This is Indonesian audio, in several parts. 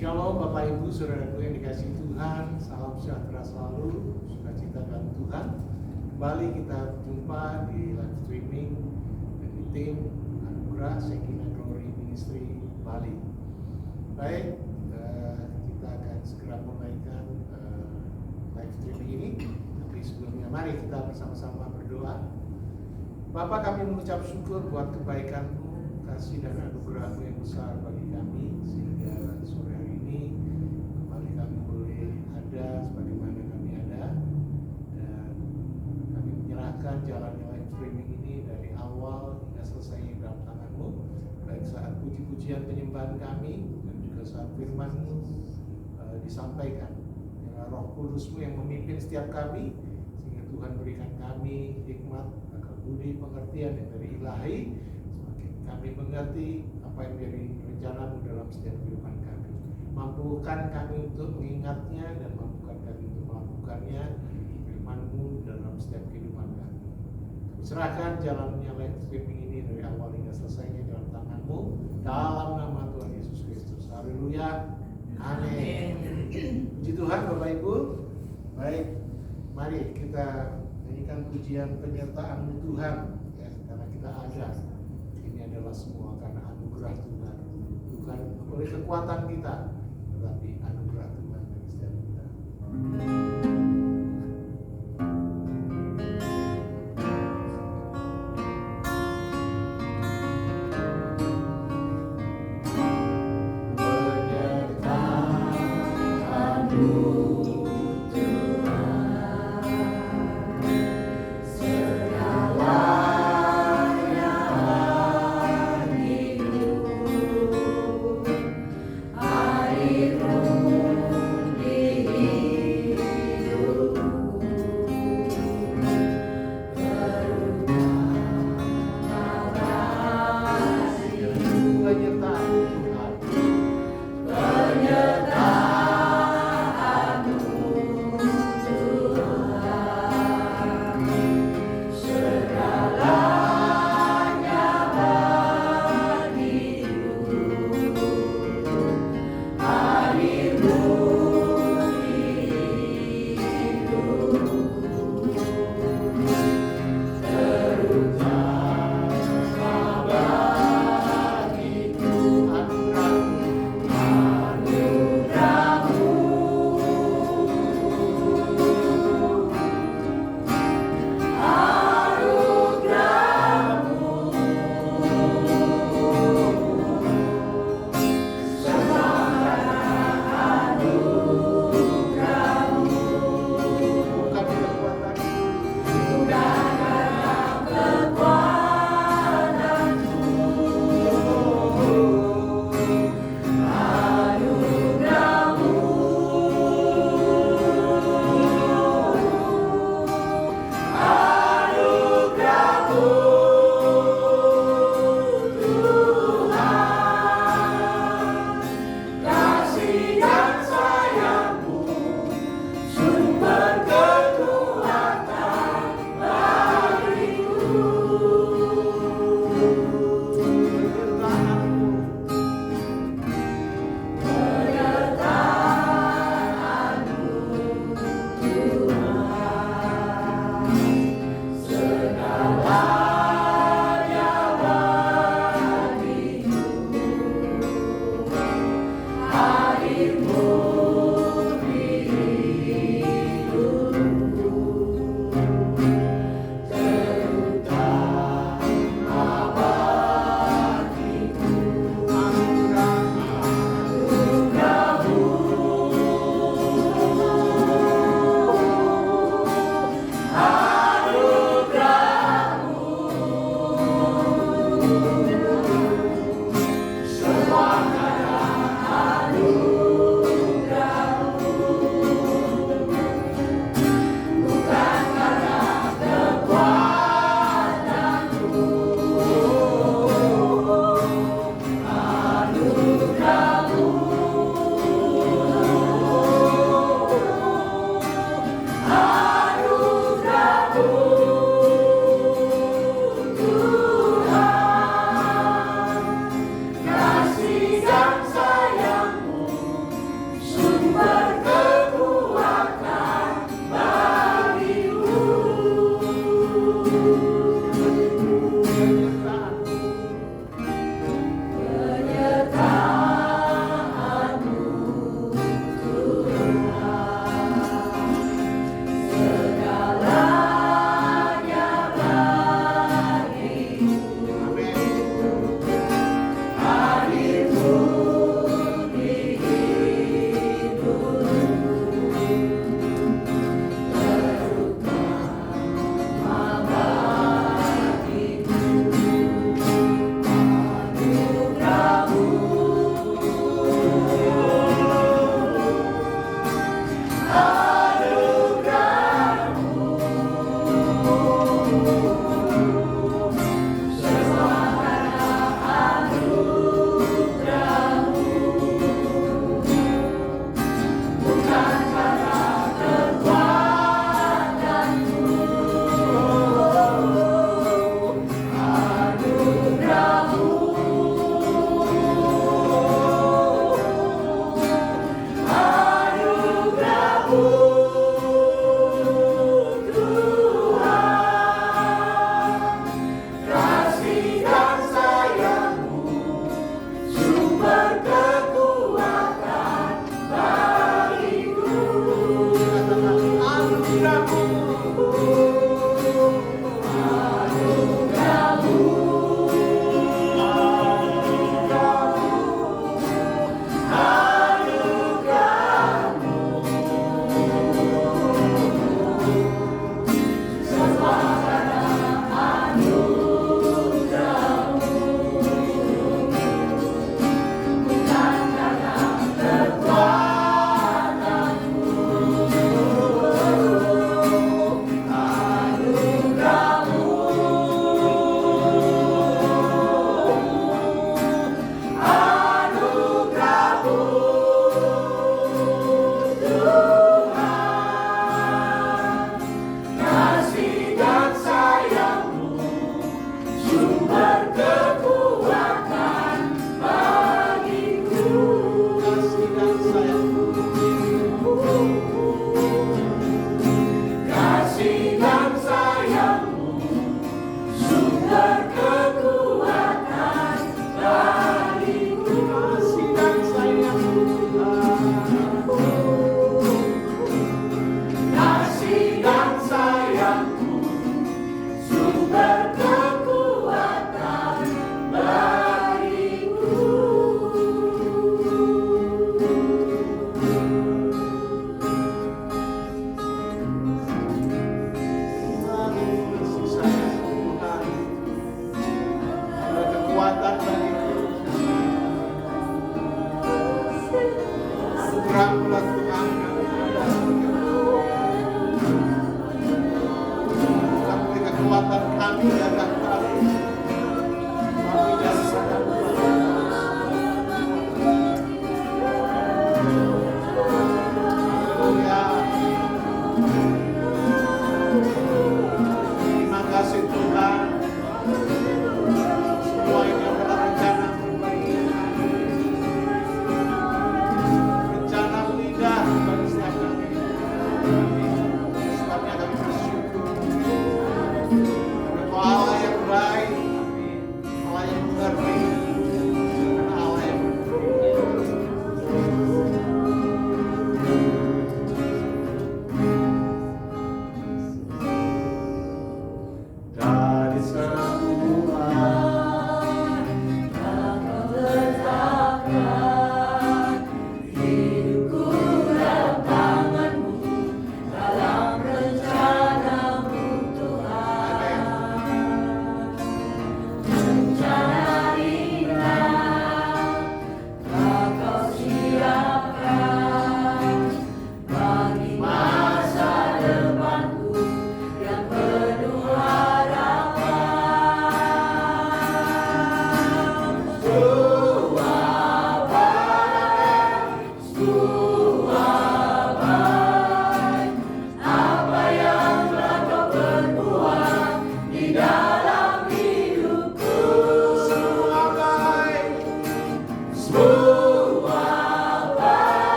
Shalom Bapak Ibu Saudaraku yang dikasihi Tuhan, salam sejahtera selalu, sukacita dalam Tuhan. Kembali kita jumpa di live streaming dari tim Anugerah Shekinah Glory Ministry Bali. Baik, kita akan segera menaikkan live streaming ini. Tapi sebelumnya mari kita bersama-sama berdoa. Bapa, kami mengucap syukur buat kebaikan-Mu, kasih dan anugerah-Mu yang besar bagi kami, sehingga sore hari ini kembali kami boleh ada sebagaimana kami ada, dan kami menyerahkan jalannya live streaming ini dari awal hingga selesai dalam tangan-Mu, baik saat puji-pujian penyembahan kami dan juga saat firman-Mu disampaikan. Biarlah Roh Kudus-Mu yang memimpin setiap kami, sehingga Tuhan berikan kami hikmat, akal budi, pengertian yang dari ilahi, semakin kami mengerti apa yang menjadi rencana-Mu dalam setiap kehidupan kami. Mampukan kami untuk mengingatnya dan mampukan kami untuk melakukannya, firman-Mu dalam setiap kehidupan kami. Kami serahkan jalannya live streaming ini dari awal hingga selesainya dalam tangan-Mu, dalam nama Tuhan Yesus Kristus. Haleluya. Amin. Puji Tuhan Bapak Ibu. Baik, mari kita nyanyikan pujian penyertaan Tuhan, ya, karena kita ada. Ini adalah semua karena anugerah Tuhan. Bukan oleh kekuatan kita, tetapi anugerah Tuhan bagi setiap kita. Air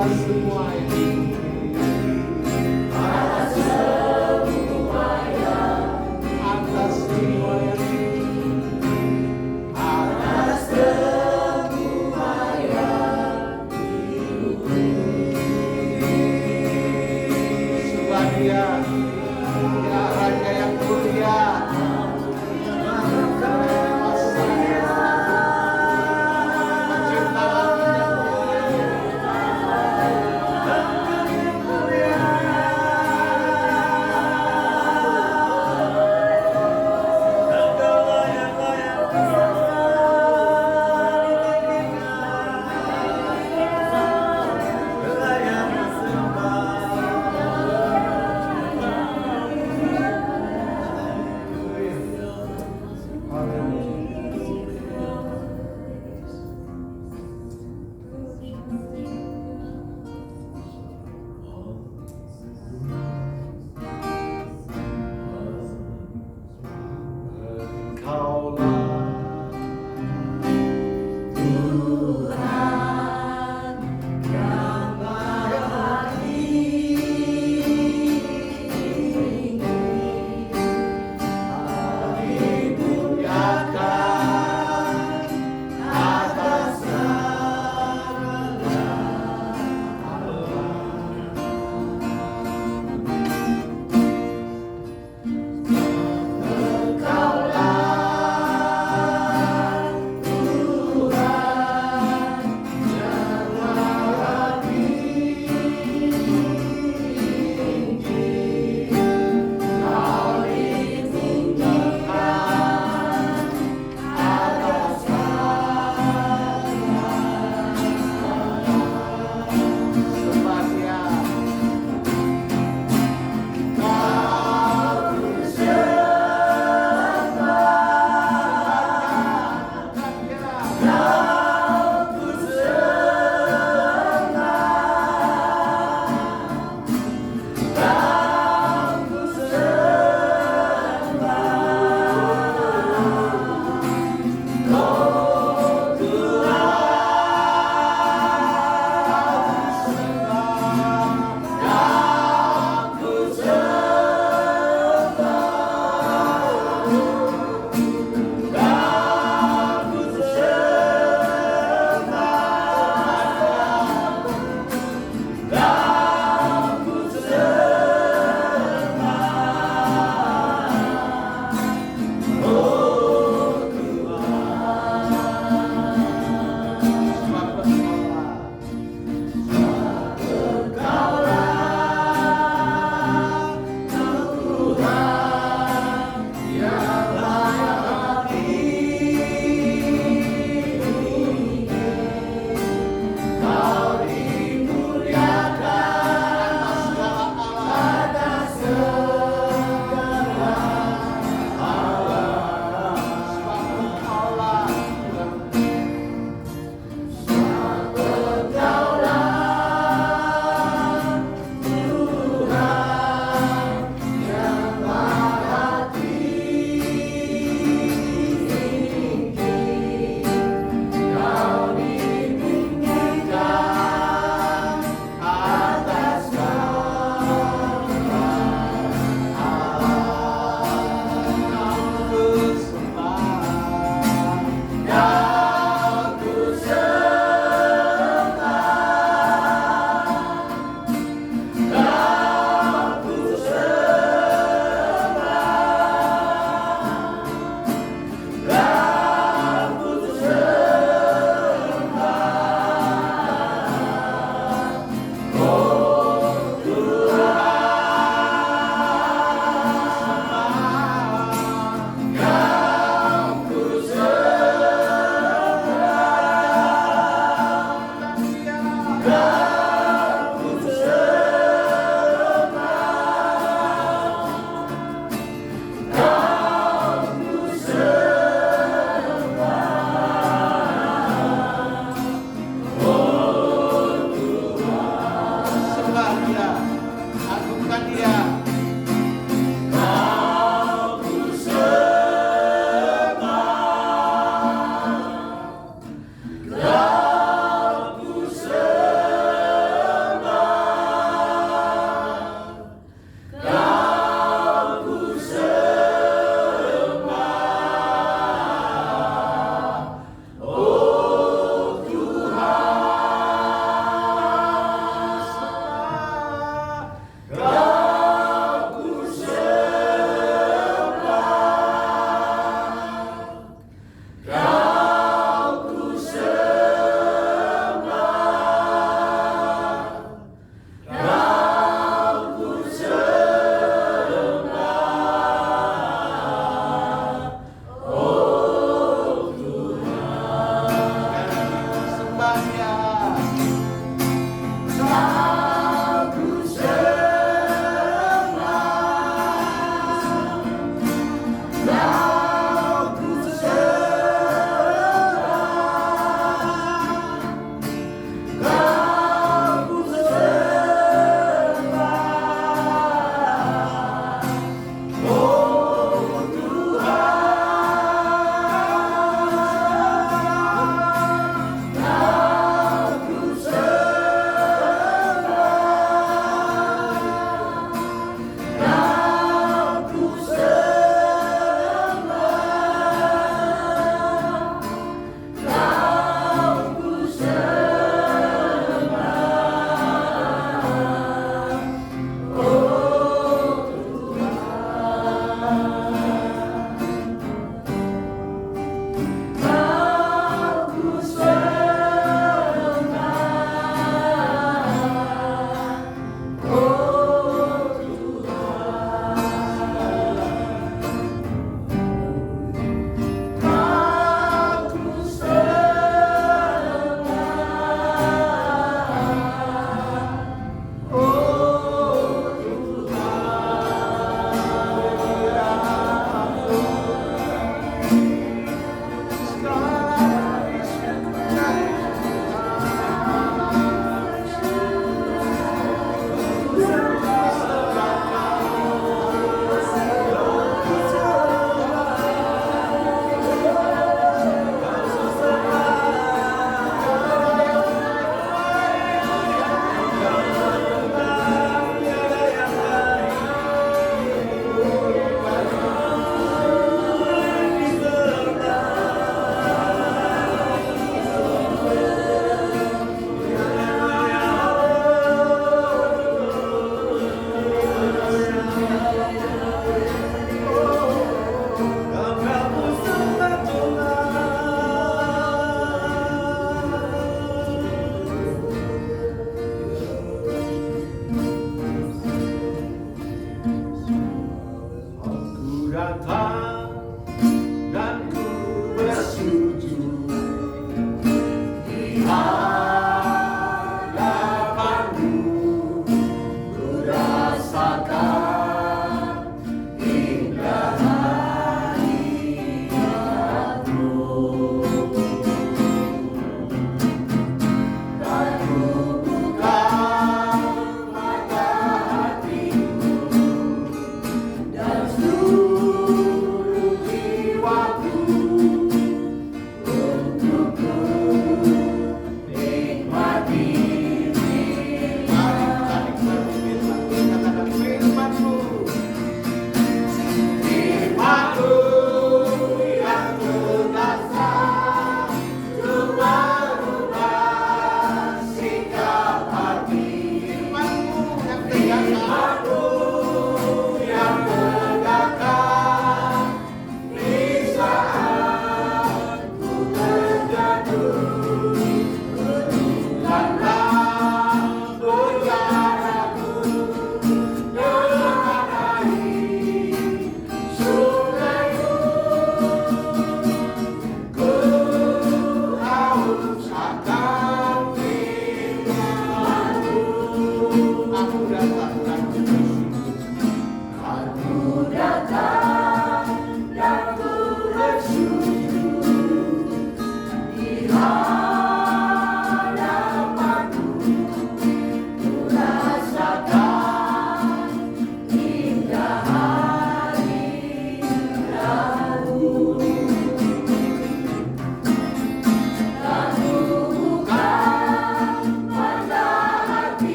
atas semua yang di bumi, atas semua yang atas semua yang di bumi, atas semua yang di bumi. Sembah Dia, ya Raja yang mulia.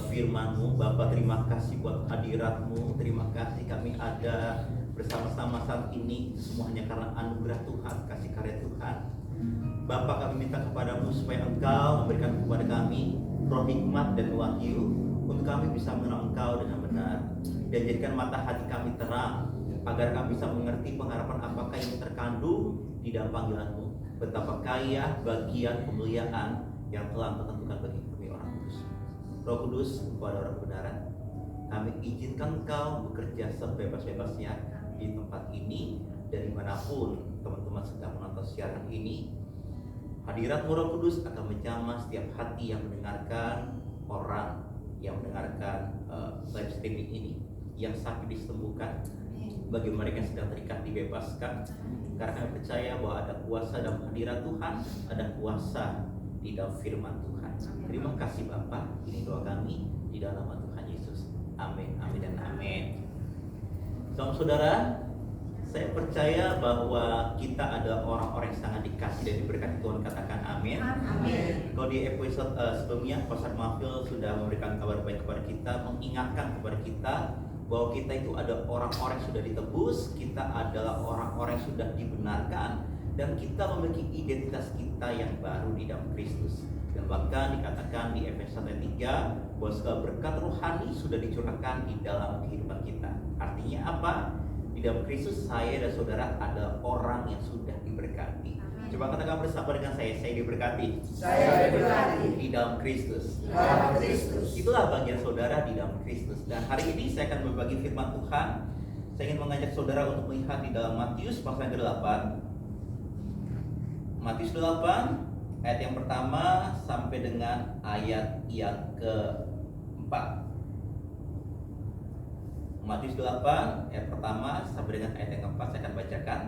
firman-Mu. Bapa, terima kasih buat hadirat-Mu. Terima kasih kami ada bersama-sama saat ini. Semuanya karena anugerah Tuhan, kasih karya Tuhan. Bapa, kami minta kepadamu supaya Engkau memberikan kepada kami roh hikmat dan wahyu untuk kami bisa mengenal Engkau dengan benar, dan jadikan mata hati kami terang agar kami bisa mengerti pengharapan apakah yang terkandung di dalam panggilan-Mu. Betapa kaya bagian kemuliaan yang telah tertentukan bagi kami orang kudus. Roh Kudus, kepada orang kebenaran, kami izinkan Engkau bekerja sebebas-bebasnya di tempat ini dan dimanapun teman-teman sedang menonton siaran ini. Hadirat Roh Kudus akan menjamah setiap hati yang mendengarkan, orang yang mendengarkan live streaming ini, yang sakit disembuhkan, bagi mereka yang sedang terikat dibebaskan. Karena kami percaya bahwa ada kuasa dalam hadirat Tuhan, ada kuasa di dalam firman Tuhan. Terima kasih Bapa, ini doa kami di dalam nama Tuhan Yesus. Amin, amin dan amin. Saudara, saya percaya bahwa kita adalah orang-orang yang sangat dikasih dan diberkati Tuhan. Katakan amin. Amin. Kalau di episode sebelumnya, Pastor Mafil sudah memberikan kabar baik kepada kita, mengingatkan kepada kita bahwa kita itu ada orang-orang yang sudah ditebus, kita adalah orang-orang yang sudah dibenarkan, dan kita memiliki identitas kita yang baru di dalam Kristus. Dan bahkan dikatakan di Efesus 3 bahwa segala berkat rohani sudah dicurahkan di dalam kehidupan kita. Artinya apa? Di dalam Kristus saya dan saudara adalah orang yang sudah diberkati. Coba katakan bersama dengan saya diberkati. Saya diberkati Di dalam Kristus. di dalam Kristus. Itulah bagian saudara di dalam Kristus. Dan hari ini saya akan berbagi firman Tuhan. Saya ingin mengajak saudara untuk melihat di dalam Matius pasal yang ke-8. Matius 8 ayat yang pertama sampai dengan ayat yang ke-4. Matius 8 ayat pertama sampai dengan ayat yang ke-4 saya akan bacakan.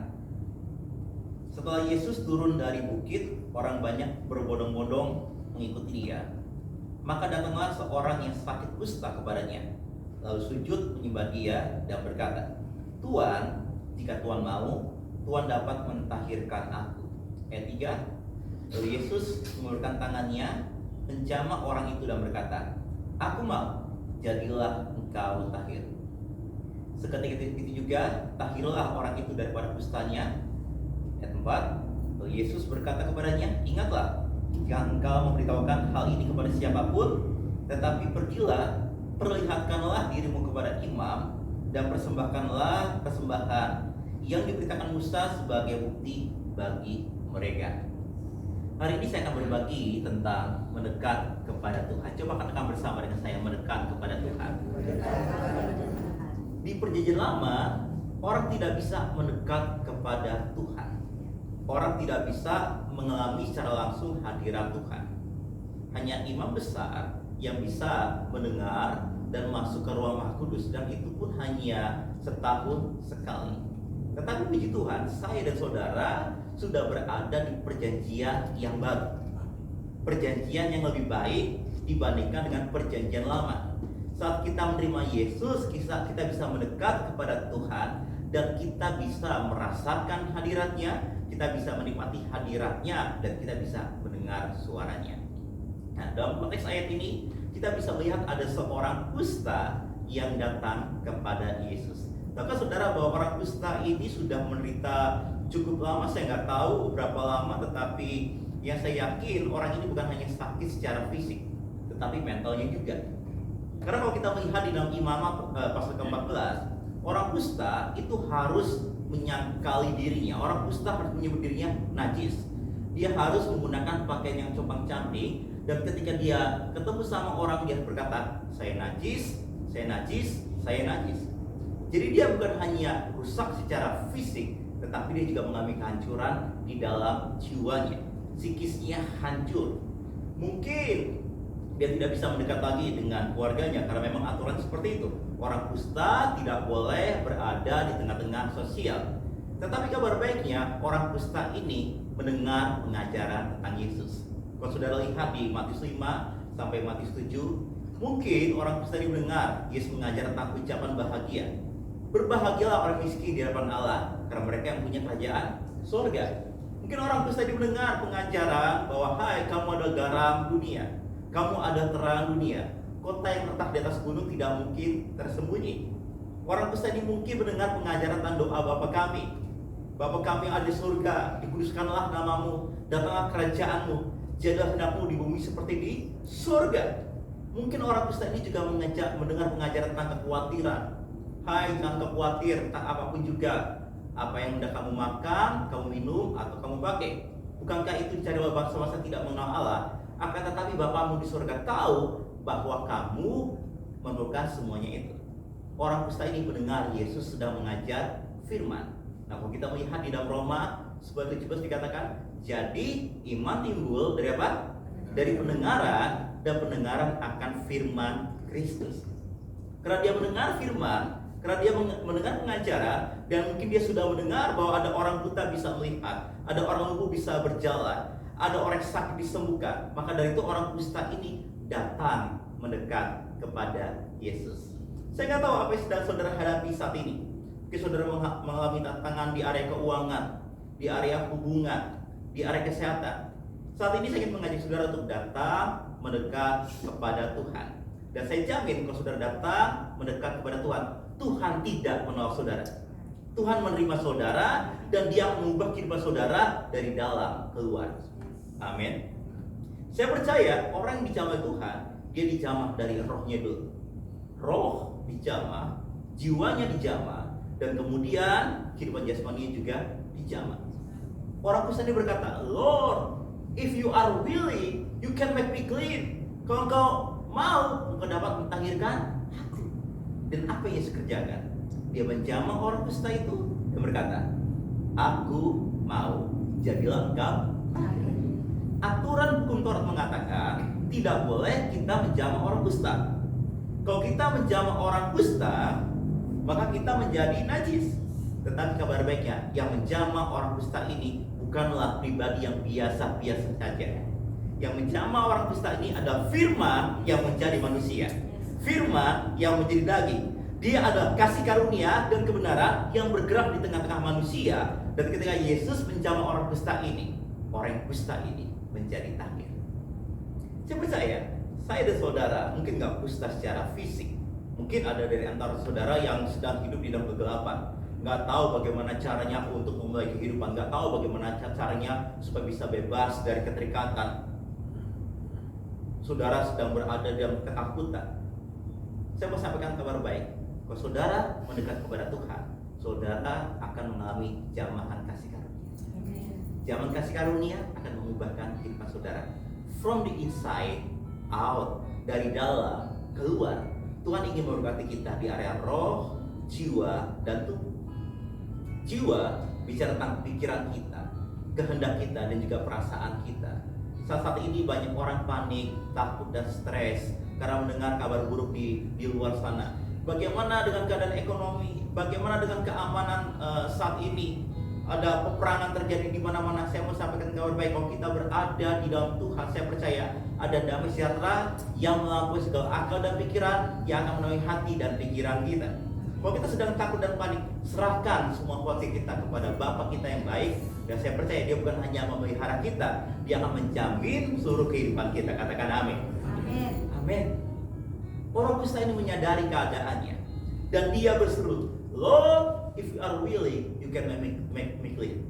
Setelah Yesus turun dari bukit, orang banyak berbondong-bondong mengikuti dia. Maka datanglah seorang yang sakit kusta kepadanya, lalu sujud menyembah dia dan berkata, "Tuan, jika Tuan mau, Tuan dapat mentahirkan aku." Ayat 3. Lalu Yesus mengulurkan tangannya, menjamah orang itu dan berkata, "Aku mau, jadilah engkau tahir." Seketika itu juga tahirlah orang itu daripada kustanya. Ayat 4. Lalu Yesus berkata kepadanya, "Ingatlah, jangan engkau memberitahukan hal ini kepada siapapun, tetapi pergilah, perlihatkanlah dirimu kepada imam, dan persembahkanlah persembahan yang diberitakan Musa sebagai bukti bagi mereka." Hari ini saya akan berbagi tentang mendekat kepada Tuhan. Coba katakan bersama dengan saya, mendekat kepada Tuhan. Di Perjanjian Lama, orang tidak bisa mendekat kepada Tuhan. Orang tidak bisa mengalami secara langsung hadirat Tuhan. Hanya imam besar yang bisa mendengar dan masuk ke ruang Maha Kudus, dan itu pun hanya setahun sekali. Tetapi puji Tuhan, saya dan saudara sudah berada di perjanjian yang baru. Perjanjian yang lebih baik dibandingkan dengan perjanjian lama. Saat kita menerima Yesus, kita bisa mendekat kepada Tuhan, dan kita bisa merasakan hadiratnya, kita bisa menikmati hadiratnya, dan kita bisa mendengar suaranya. Nah, dalam konteks ayat ini kita bisa melihat ada seorang kusta yang datang kepada Yesus. Maka saudara, bahwa orang kusta ini sudah menderita cukup lama, saya nggak tahu berapa lama, tetapi yang saya yakin orang ini bukan hanya sakit secara fisik, tetapi mentalnya juga. Karena kalau kita melihat di dalam Imamah pasal ke-14, orang kusta itu harus menyangkali dirinya. Orang kusta harus menyebut dirinya najis. Dia harus menggunakan pakaian yang compang-camping, dan ketika dia ketemu sama orang, dia berkata, "Saya najis, saya najis, saya najis." Jadi dia bukan hanya rusak secara fisik, tetapi dia juga mengalami kehancuran di dalam jiwanya. Psikisnya hancur. Mungkin dia tidak bisa mendekat lagi dengan keluarganya karena memang aturan seperti itu. Orang kusta tidak boleh berada di tengah-tengah sosial. Tetapi kabar baiknya, orang kusta ini mendengar pengajaran tentang Yesus. Kalau saudara lihat di Matius 5 sampai Matius 7, mungkin orang kusta ini mendengar Yesus mengajar tentang ucapan bahagia. Berbahagialah orang miskin di hadapan Allah, karena mereka yang punya kerajaan surga. Mungkin orang kusta ini mendengar pengajaran bahwa, "Hai, kamu adalah garam dunia, kamu ada terang dunia. kota yang terletak di atas gunung tidak mungkin tersembunyi. Orang kusta ini mungkin mendengar pengajaran dan doa Bapa kami. Bapa kami yang ada di surga, dikuduskanlah namamu, datanglah kerajaanmu, jadilah kehendakmu di bumi seperti di surga. Mungkin orang kusta ini juga mendengar pengajaran tentang kekhawatiran. Hai, jangan khawatir tentang apapun juga. Apa yang hendak kamu makan, kamu minum, atau kamu pakai. Bukankah itu cari bangsa-bangsa tidak mengenal Allah? Akan tetapi Bapamu di surga tahu bahwa kamu memerlukan semuanya itu. Orang kusta ini mendengar Yesus sedang mengajar firman. Nah, kalau kita melihat di dalam Roma 11:17 dikatakan, jadi iman timbul dari apa? Dari pendengaran, dan pendengaran akan firman Kristus. Karena dia mendengar firman, karena dia mendengar pengajaran, dan mungkin dia sudah mendengar bahwa ada orang buta bisa melihat, ada orang lumpuh bisa berjalan, ada orang sakit disembuhkan. Maka dari itu orang kusta ini datang mendekat kepada Yesus. Saya nggak tahu apa yang sedang saudara hadapi saat ini. Mungkin saudara mengalami tantangan di area keuangan, di area hubungan, di area kesehatan. Saat ini saya ingin mengajak saudara untuk datang mendekat kepada Tuhan. Dan saya jamin kalau saudara datang mendekat kepada Tuhan, Tuhan tidak menolak saudara. Tuhan menerima saudara dan Dia mengubah kehidupan saudara dari dalam keluar. Amin. Saya percaya orang yang dijamah Tuhan, dia dijamah dari rohnya dulu. Roh dijamah, jiwanya dijamah, dan kemudian kehidupan jasmaninya juga dijamah. Orang Kristen ini berkata, Lord, if you are willing, you can make me clean. Kalau engkau mau, engkau dapat mentahirkan aku. Dan apa yang Yesus kerjakan? Dia menjamah orang kusta itu dan berkata, aku mau, jadilah engkau. Aturan hukum Taurat mengatakan tidak boleh kita menjamah orang kusta. Kalau kita menjamah orang kusta, maka kita menjadi najis. Tetapi kabar baiknya, yang menjamah orang kusta ini bukanlah pribadi yang biasa-biasa saja. Yang menjamah orang kusta ini adalah firman yang menjadi manusia, firman yang menjadi daging. Dia adalah kasih karunia dan kebenaran yang bergerak di tengah-tengah manusia. Dan ketika Yesus menjamah orang kusta ini, orang kusta ini menjadi tahir. Saya percaya, saya dan saudara mungkin nggak kusta secara fisik. Mungkin ada dari antara saudara yang sedang hidup di dalam kegelapan, nggak tahu bagaimana caranya untuk memulai kehidupan, nggak tahu bagaimana caranya supaya bisa bebas dari keterikatan. Saudara sedang berada dalam ketakutan. Saya mau sampaikan kabar baik. Kalau saudara mendekat kepada Tuhan, saudara akan mengalami jamahan kasih karunia. Jamahan kasih karunia akan mengubahkan kehidupan saudara. From the inside out, dari dalam keluar. Tuhan ingin memberkati kita di area roh, jiwa, dan tubuh. Jiwa bicara tentang pikiran kita, kehendak kita, dan juga perasaan kita. Saat ini banyak orang panik, takut, dan stres karena mendengar kabar buruk di luar sana. Bagaimana dengan keadaan ekonomi? Bagaimana dengan keamanan saat ini? Ada peperangan terjadi di mana-mana. Saya mau sampaikan kabar baik, kalau kita berada di dalam Tuhan, saya percaya ada damai sejahtera yang melampaui segala akal dan pikiran, yang akan memenuhi hati dan pikiran kita. Kalau kita sedang takut dan panik, serahkan semua khawatir kita kepada Bapa kita yang baik, dan saya percaya Dia bukan hanya memelihara kita, Dia akan menjamin seluruh kehidupan kita. Katakan amin. Amin. Amin. Orang kusta ini menyadari keadaannya, dan dia berseru, Lord, if you are willing, you can make me clean.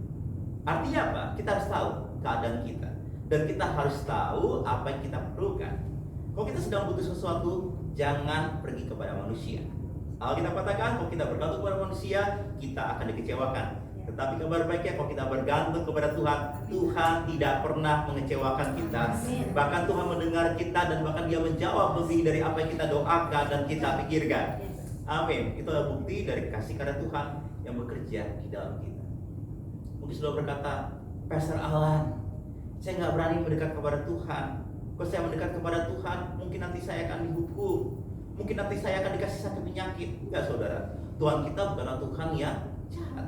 Artinya apa? Kita harus tahu keadaan kita, dan kita harus tahu apa yang kita perlukan. Kalau kita sedang butuh sesuatu, jangan pergi kepada manusia. Alkitab katakan, kalau kita bergantung kepada manusia, kita akan dikecewakan. Tetapi kabar baiknya, kalau kita bergantung kepada Tuhan, Tuhan tidak pernah mengecewakan kita. Bahkan Tuhan mendengar kita, dan bahkan Dia menjawab lebih dari apa yang kita doakan dan kita pikirkan. Amin. Itu adalah bukti dari kasih karunia Tuhan yang bekerja di dalam kita. Mungkin sudah berkata, Pastor Alan, saya nggak berani mendekat kepada Tuhan. Kalau saya mendekat kepada Tuhan, mungkin nanti saya akan dihukum. Mungkin nanti saya akan dikasih sakit penyakit. Enggak, saudara. Tuhan kita bukanlah Tuhan yang jahat.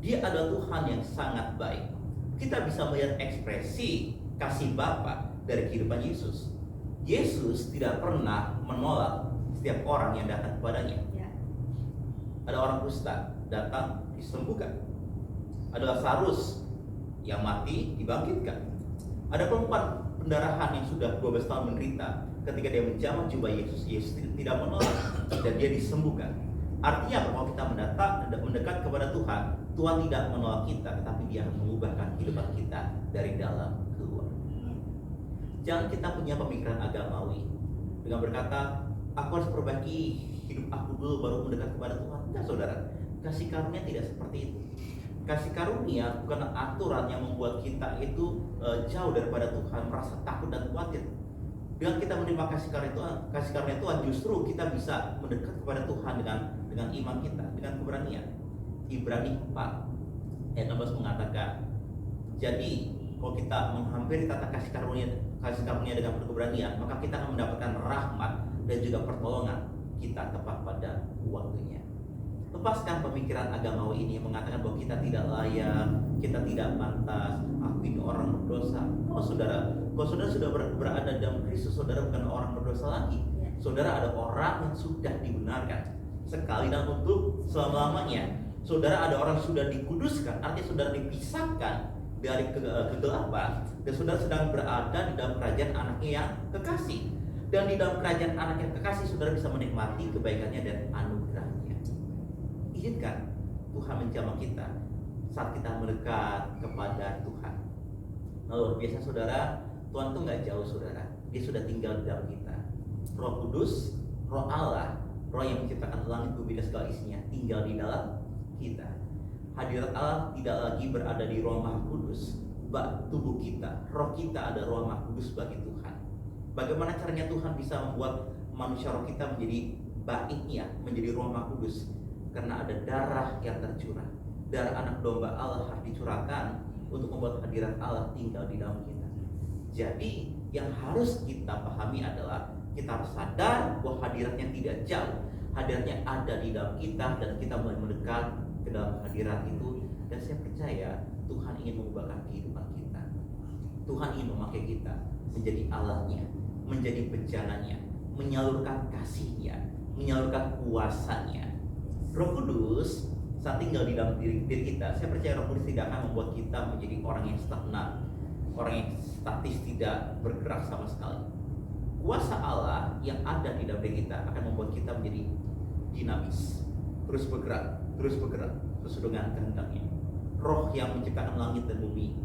Dia adalah Tuhan yang sangat baik. Kita bisa melihat ekspresi kasih Bapa dari kehidupan Yesus. Yesus tidak pernah menolak setiap orang yang datang kepadanya. Ada orang kusta datang disembuhkan. Ada Lazarus yang mati dibangkitkan. Ada perempuan pendarahan yang sudah 12 tahun menderita ketika dia menjamah jubah Yesus, Yesus tidak menolak dan dia disembuhkan. Artinya kalau kita mendekat kepada Tuhan, Tuhan tidak menolak kita, tetapi Dia akan mengubahkan kehidupan kita dari dalam keluar. Jangan kita punya pemikiran agamawi dengan berkata, aku harus perbaiki hidup aku dulu baru mendekat kepada Tuhan. Enggak, saudara. Kasih karunia tidak seperti itu. Kasih karunia bukan aturan yang membuat kita itu jauh daripada Tuhan, merasa takut dan khawatir. Dengan kita menerima kasih karunia Tuhan, justru kita bisa mendekat kepada Tuhan dengan iman kita, dengan keberanian. Ibrani 4 ayat 16 mengatakan, jadi kalau kita menghampiri tata kasih karunia dengan keberanian, maka kita akan mendapatkan rahmat dan juga pertolongan kita tepat pada waktunya. Lepaskan pemikiran agamawi ini yang mengatakan bahwa kita tidak layak, kita tidak pantas, aku ini orang berdosa. Oh saudara, kalau saudara sudah berada dalam Kristus, saudara bukan orang berdosa lagi. Saudara ada orang yang sudah dibenarkan sekali dan untuk selama-lamanya. Saudara ada orang yang sudah dikuduskan, artinya saudara dipisahkan dari kegelapan, dan saudara sedang berada di dalam kerajaan anaknya yang kekasih. Dan di dalam kerajaan anak yang kekasih, saudara bisa menikmati kebaikannya dan anugerahnya. Izinkan Tuhan menjamah kita saat kita mendekat kepada Tuhan. Luar biasa saudara, Tuhan tuh nggak jauh saudara, Dia sudah tinggal di dalam kita. Roh Kudus, Roh Allah, Roh yang menciptakan langit bumi dan segala isinya tinggal di dalam kita. Hadirat Allah tidak lagi berada di Roh Maha Kudus, tubuh kita, roh kita ada Roh Maha Kudus bagi Tuhan. Bagaimana caranya Tuhan bisa membuat manusia roh kita menjadi baiknya, menjadi Roh Maha Kudus? Karena ada darah yang tercurah. Darah anak domba Allah harus dicurahkan untuk membuat hadirat Allah tinggal di dalam kita. Jadi yang harus kita pahami adalah kita harus sadar bahwa hadiratnya tidak jauh. Hadiratnya ada di dalam kita dan kita mulai mendekat ke dalam hadirat itu. Dan saya percaya Tuhan ingin mengubahkan kehidupan kita. Tuhan ingin memakai kita menjadi Allahnya, menjadi bejananya, menyalurkan kasihnya, menyalurkan kuasanya. Roh Kudus saat tinggal di dalam diri kita, saya percaya Roh Kudus tidak akan membuat kita menjadi orang yang stagnan, orang yang statis, tidak bergerak sama sekali. Kuasa Allah yang ada di dalam diri kita akan membuat kita menjadi dinamis, terus bergerak sesuai dengan kehendaknya. Roh yang menciptakan langit dan bumi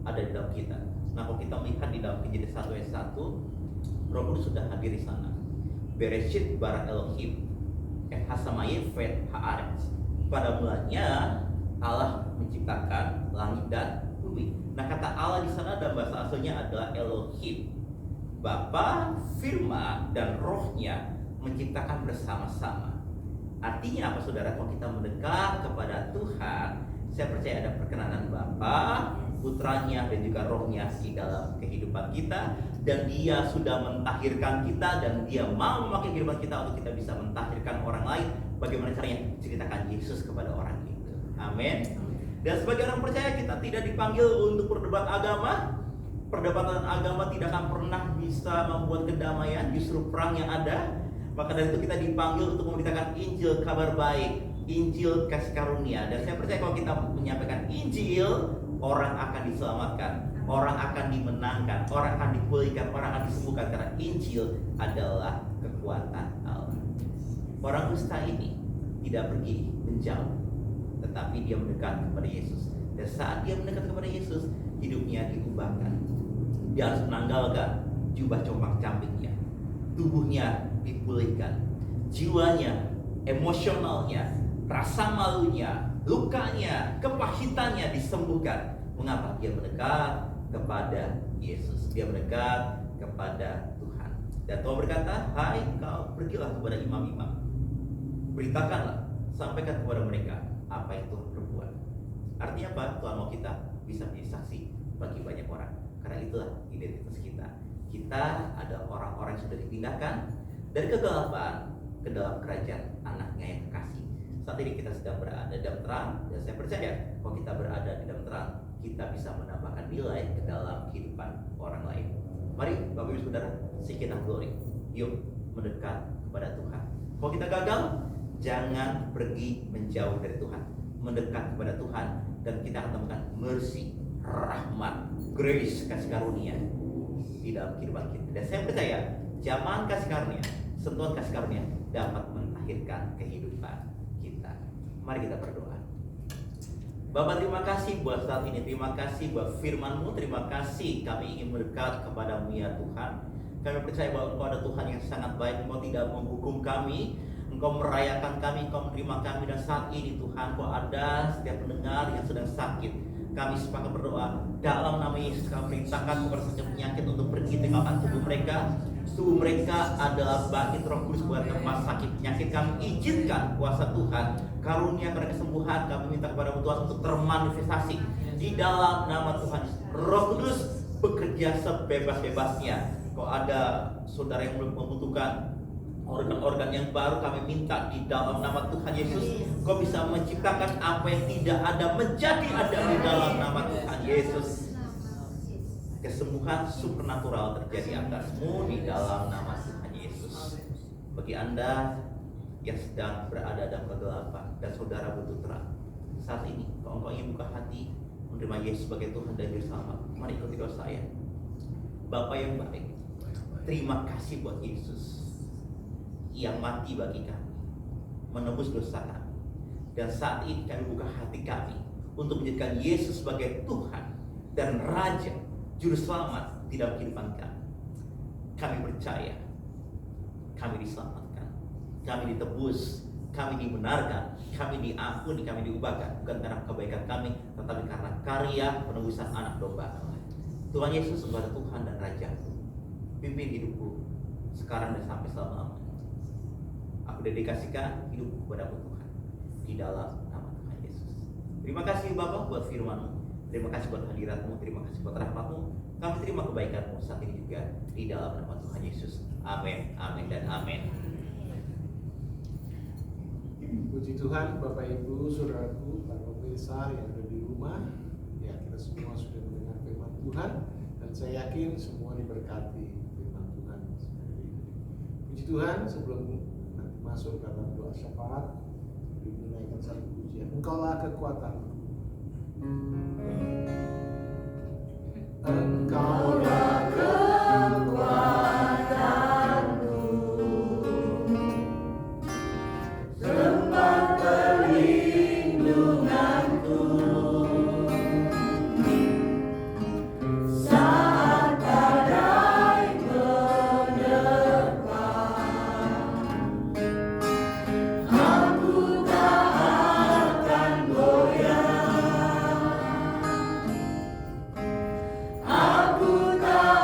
ada di dalam kita. Nah, kalau kita melihat di dalam Kejadian 1 ayat 1, Roh Kudus sudah hadir di sana. Bereshit bara Elohim Hasamayim Vet Haaretz. Pada mulanya Allah menciptakan langit dan bumi. Nah, kata Allah di sana dalam bahasa aslinya adalah Elohim. Bapa, Firman dan Rohnya menciptakan bersama-sama. Artinya apa saudara? Kalau kita mendekat kepada Tuhan, saya percaya ada perkenanan Bapa, Putranya dan juga Rohnya di dalam kehidupan kita. Dan Dia sudah mentahirkan kita, dan Dia mau memakai kehidupan kita untuk kita bisa mentahirkan orang lain. Bagaimana caranya? Ceritakan Yesus kepada orang itu. Amin. Dan sebagai orang percaya, kita tidak dipanggil untuk berdebat agama. Perdebatan agama tidak akan pernah bisa membuat kedamaian, justru perang yang ada. Maka dari itu kita dipanggil untuk memberitakan Injil, kabar baik, Injil kasih karunia. Dan saya percaya kalau kita menyampaikan Injil, orang akan diselamatkan, orang akan dimenangkan, orang akan dipulihkan, orang akan disembuhkan. Karena Injil adalah kekuatan Allah. Orang dusta ini tidak pergi menjauh, tetapi dia mendekat kepada Yesus. Dan saat dia mendekat kepada Yesus, hidupnya diubahkan. Dia harus menanggalkan jubah compang-campingnya, tubuhnya dipulihkan, jiwanya, emosionalnya, rasa malunya, lukanya, kepahitannya disembuhkan. Mengapa? Dia mendekat kepada Yesus. Dia mendekat kepada Tuhan. Dan Tuhan berkata, hai kau, pergilah kepada imam-imam, beritakanlah, sampaikan kepada mereka apa yang Tuhan perbuat. Artinya apa? Tuhan mau kita bisa menjadi saksi bagi banyak orang. Karena itulah identitas kita. Kita adalah orang-orang yang sudah dipindahkan dari kegelapan ke dalam kerajaan anaknya yang kekasih. Saat ini kita sedang berada dalam terang, dan saya percaya kalau kita berada di dalam terang, kita bisa menambahkan nilai ke dalam kehidupan orang lain. Mari Bapak Ibu Saudara, seek glory. Yuk mendekat kepada Tuhan. Kalau kita gagal, jangan pergi menjauh dari Tuhan. Mendekat kepada Tuhan, dan kita akan temukan mercy, rahmat, grace, kasih karunia di dalam kehidupan kita. Dan saya percaya Jamahan kasih karunia, sentuhan kasih karunia dapat mengakhirkan kehidupan kita. Mari kita berdoa. Bapa, terima kasih buat saat ini, terima kasih buat firman-Mu, terima kasih kami ingin mendekat kepadamu ya Tuhan. Kami percaya bahwa Engkau ada Tuhan yang sangat baik, Engkau tidak menghukum kami, Engkau merayakan kami, Engkau menerima kami. Dan saat ini Tuhan, Engkau ada setiap pendengar yang sedang sakit. Kami sepakat berdoa dalam nama Yesus, kami perintahkan kepada sakit penyakit untuk pergi tinggalkan tubuh mereka. Tubuh mereka adalah bangkit Roh Kudus buat tempat sakit penyakit. Kami izinkan kuasa Tuhan, karunia pada kesembuhan. Kami minta kepada Tuhan untuk termanifestasi di dalam nama Tuhan. Roh Kudus bekerja sebebas-bebasnya. Kalau ada saudara yang belum membutuhkan organ-organ yang baru, kami minta di dalam nama Tuhan Yesus, Kau bisa menciptakan apa yang tidak ada menjadi ada di dalam nama Tuhan Yesus. Kesembuhan supernatural terjadi atasmu di dalam nama Tuhan Yesus. Bagi Anda yang sedang berada dalam kegelapan dan saudara butuh terang, saat ini kalau engkau ingin buka hati menerima Yesus sebagai Tuhan dan Juru Selamat, mari ikuti doa saya. Bapa yang baik, terima kasih buat Yesus yang mati bagi kami, menebus dosa kami. Dan saat ini kami buka hati kami untuk menjadikan Yesus sebagai Tuhan dan Raja, Juru Selamat di dalam kehidupan kami. Kami percaya, kami diselamatkan, kami ditebus, kami dibenarkan, kami diampuni, kami diubahkan, bukan karena kebaikan kami, tetapi karena karya penebusan anak domba. Tuhan Yesus adalah Tuhan dan Raja. Pimpin hidupku sekarang dan sampai selama-lamanya. Aku dedikasikan hidupku kepada Tuhan di dalam nama Tuhan Yesus. Terima kasih Bapa buat firman-Mu. Terima kasih buat hadirat-Mu, terima kasih buat rahmat-Mu. Kami terima kebaikan-Mu saat ini juga di dalam nama Tuhan Yesus. Amin, amin, dan amin. Puji Tuhan, Bapak Ibu, saudaraku, para pemirsa yang ada di rumah. Ya, kita semua sudah mendengar firman Tuhan, dan saya yakin semua diberkati firman Tuhan. Puji Tuhan, sebelum nanti masuk dalam doa syafaat, dinaikkan satu pujian. Engkaulah kekuatanku. Engkaulah kekuatanku, tempat perlindunganku, saat badai menerpa. Aku tak akan goyah. Aku tak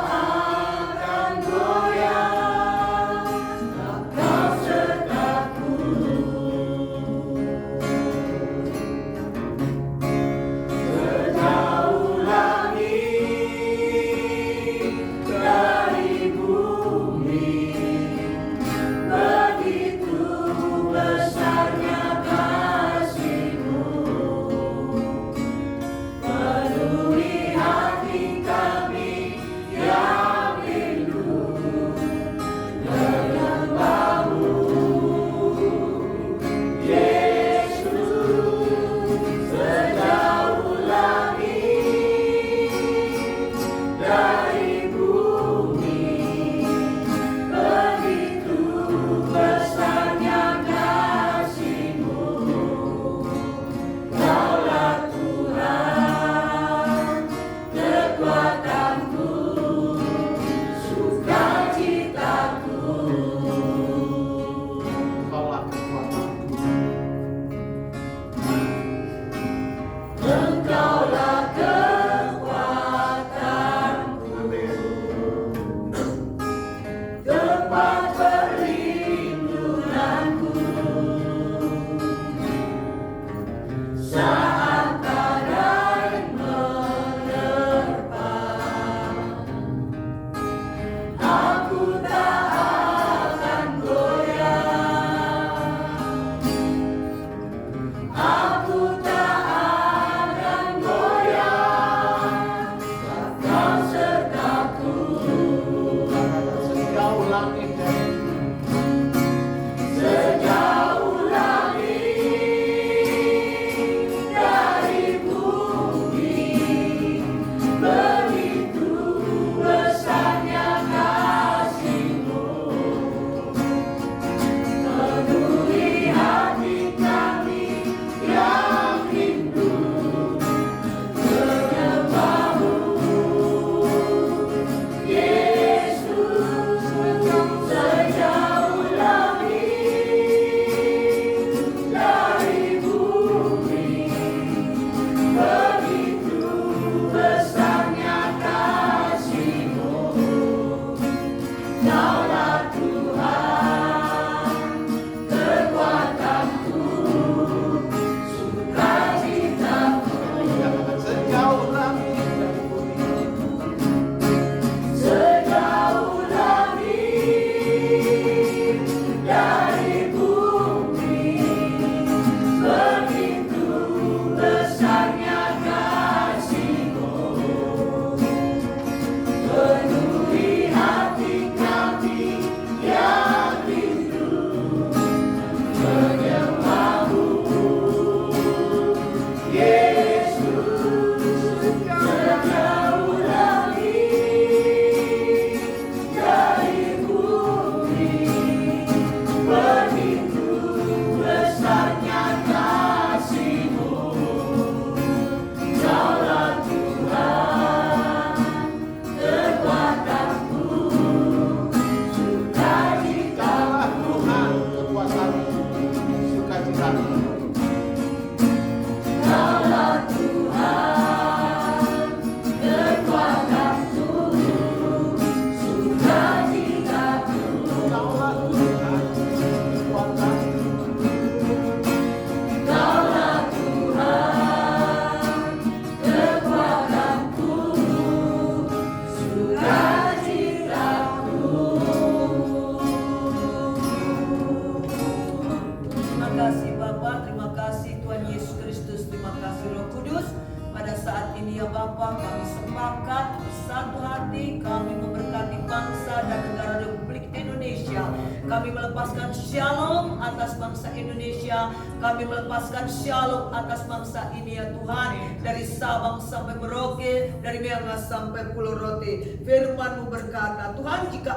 kasih Bapa, terima kasih Tuhan Yesus Kristus, terima kasih Roh Kudus. Pada saat ini ya Bapa, kami sepakat bersatu hati, kami memberkati bangsa dan negara Republik Indonesia. Kami melepaskan shalom atas bangsa Indonesia. Kami melepaskan shalom atas bangsa ini ya Tuhan. Dari Sabang sampai Merauke, dari Miangas sampai Pulau Rote. Firman-Mu berkata, Tuhan, jika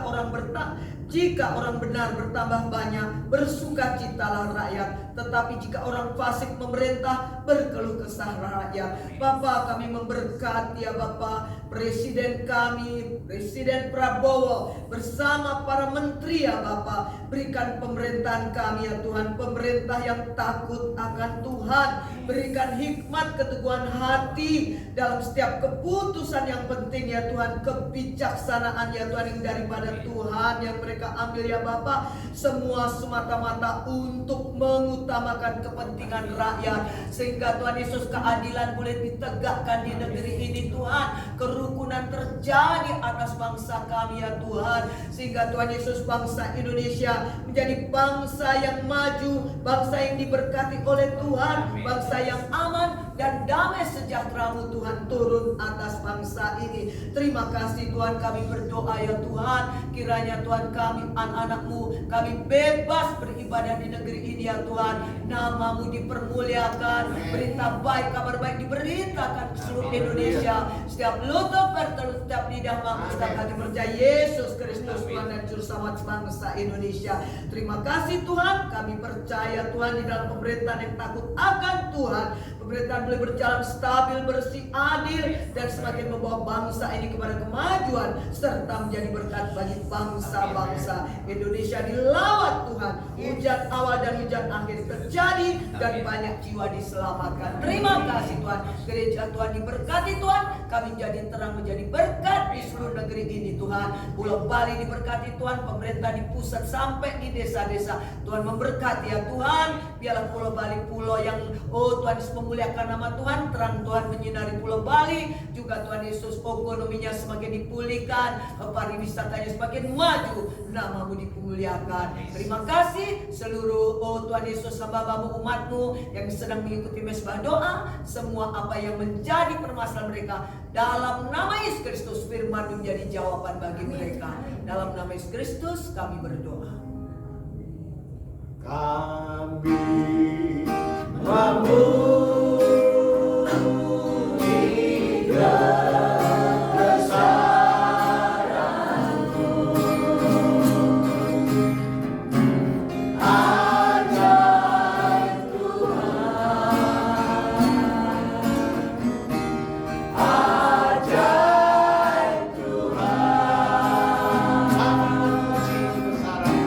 orang benar bertambah banyak, bersukacitalah rakyat. Tetapi jika orang fasik memerintah, berkeluh kesah rakyat. Bapa, kami memberkati ya Bapa, Presiden kami, Presiden Prabowo, bersama para menteri ya Bapa. Berikan pemerintahan kami ya Tuhan, pemerintah yang takut akan Tuhan. Berikan hikmat, keteguhan hati dalam setiap keputusan yang penting ya Tuhan. Kebijaksanaan ya Tuhan yang daripada Tuhan yang mereka ambil ya Bapa. Semua semata-mata untuk mengutamakan kepentingan rakyat. Sehingga Tuhan Yesus keadilan boleh ditegakkan di negeri ini Tuhan. Kerukunan terjadi atas bangsa kami ya Tuhan. Sehingga Tuhan Yesus bangsa Indonesia menjadi bangsa yang maju, bangsa yang diberkati oleh Tuhan, bangsa yang aman dan damai sejahtera-Mu Tuhan turun atas bangsa ini. Terima kasih Tuhan, kami berdoa ya Tuhan, kiranya Tuhan kami anak-anak-Mu, kami bebas beribadah di negeri ini ya Tuhan. Nama-Mu dipermuliakan, berita baik, kabar baik diberitakan ke seluruh Indonesia. Setiap lutut bertelut, setiap lidah mengaku, setiap hati percaya Yesus Kristus Tuhan dan Juru Selamat bangsa Indonesia. Terima kasih Tuhan, kami percaya Tuhan di dalam pemerintahan yang takut akan Tuhan. Pemerintahan boleh berjalan stabil, bersih, adil, dan semakin membawa bangsa ini kepada kemajuan serta menjadi berkat bagi bangsa-bangsa Indonesia. Dilawat Tuhan, hujan awal dan hujan akhir terjadi dan banyak jiwa diselamatkan. Terima kasih Tuhan, gereja Tuhan diberkati Tuhan. Kami jadi terang, menjadi berkat di seluruh negeri ini Tuhan. Pulau Bali diberkati Tuhan, pemerintah di pusat sampai di desa-desa. Tuhan memberkati ya Tuhan. Biarlah Pulau Bali pulau yang Tuhan Yesus memuliakan nama Tuhan. Terang Tuhan menyinari Pulau Bali. Juga Tuhan Yesus ekonominya semakin dipulihkan, pariwisatanya semakin maju, nama-Mu dimuliakan. Terima kasih seluruh Tuhan Yesus hamba-Mu, umat-Mu yang sedang mengikuti mesbah doa. Semua apa yang menjadi permasalahan mereka, dalam nama Yesus Kristus, firman menjadi jawaban bagi mereka. Dalam nama Yesus Kristus kami berdoa. Kami memuji kebesaran-Mu, ajaib Tuhan, ajaib Tuhan. Kami memuji kebesaran-Mu.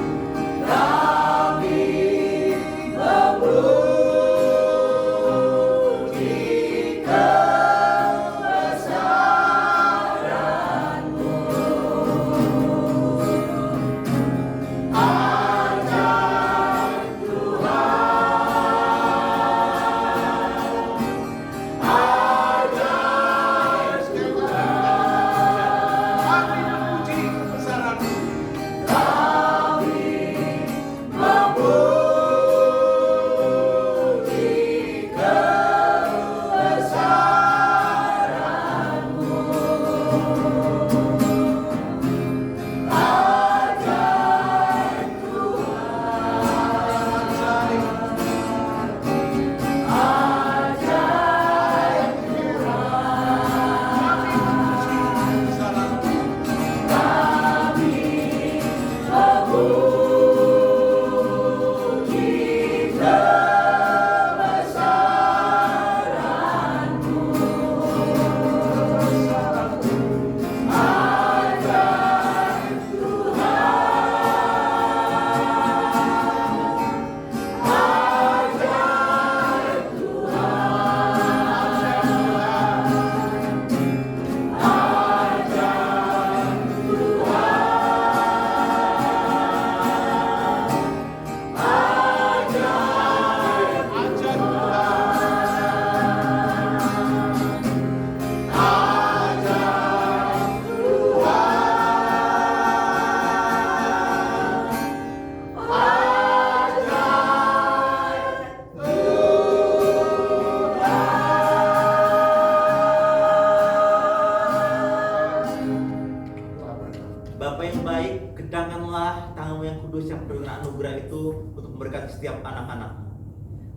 yaitu untuk memberkati setiap anak-anak.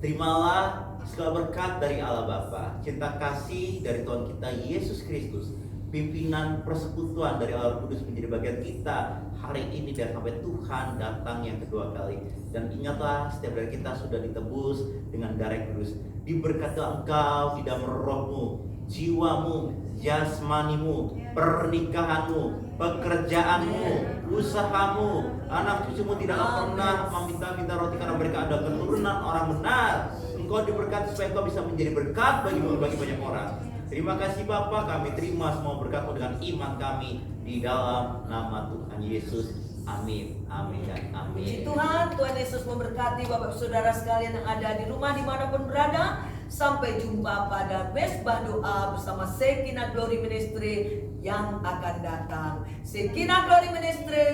Terimalah segala berkat dari Allah Bapa, cinta kasih dari Tuhan kita Yesus Kristus, pimpinan persekutuan dari Allah Kudus menjadi bagian kita hari ini dan sampai Tuhan datang yang kedua kali. Dan ingatlah, setiap dari kita sudah ditebus dengan darah Kudus. Diberkatilah engkau di dalam rohmu, jiwamu, jasmanimu, pernikahanmu, pekerjaanmu, usahamu, anak cucumu tidak pernah meminta-minta roti karena mereka adalah keturunan orang benar. Engkau diberkati supaya engkau bisa menjadi berkat bagi banyak orang. Terima kasih Bapa, kami terima semua berkat-Mu dengan iman kami di dalam nama Tuhan Yesus. Amin, amin dan amin. Puji Tuhan, Tuhan Yesus memberkati Bapak Saudara sekalian yang ada di rumah dimanapun berada. Sampai jumpa pada Mesbah Doa bersama Shekinah Glory Ministry yang akan datang. Shekinah Glory Ministry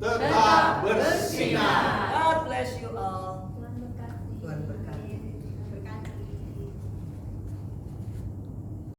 Tetap bersinar. God bless you all.